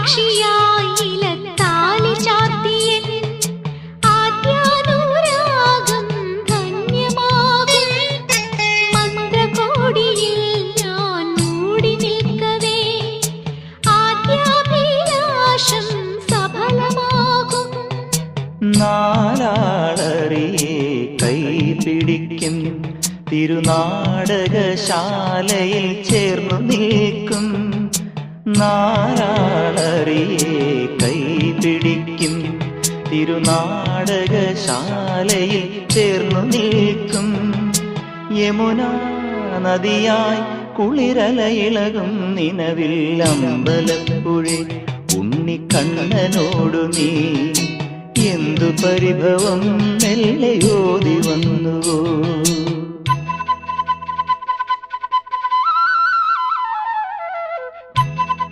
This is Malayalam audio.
സാക്ഷിയായിലത്താലി ചാർത്തിയൻ ആദ്യാനുരാഗം ധന്യമാകും മന്ത്രകോടിയിൽ ഞാൻ മൂടി നിൽക്കവേ ആദ്യാഭിലാഷം സഫലമാകും. നാലാളറിയെ കൈപിടിക്കും തിരുനാടകശാലയിൽ ചേർന്നു നിൽക്കും. നാലാളറിയെ കൈപിടിക്കും തിരുനാടകശാലയിൽ ചേർന്നു നിൽക്കും. യമുനാ നദിയായി കുളിരലയിളകും നിലവിൽ അമ്പലപ്പുഴി ഉണ്ണിക്കണ്ണനോടു നീ എന്തു പരിഭവം മെല്ലയോതി വന്നുവോ.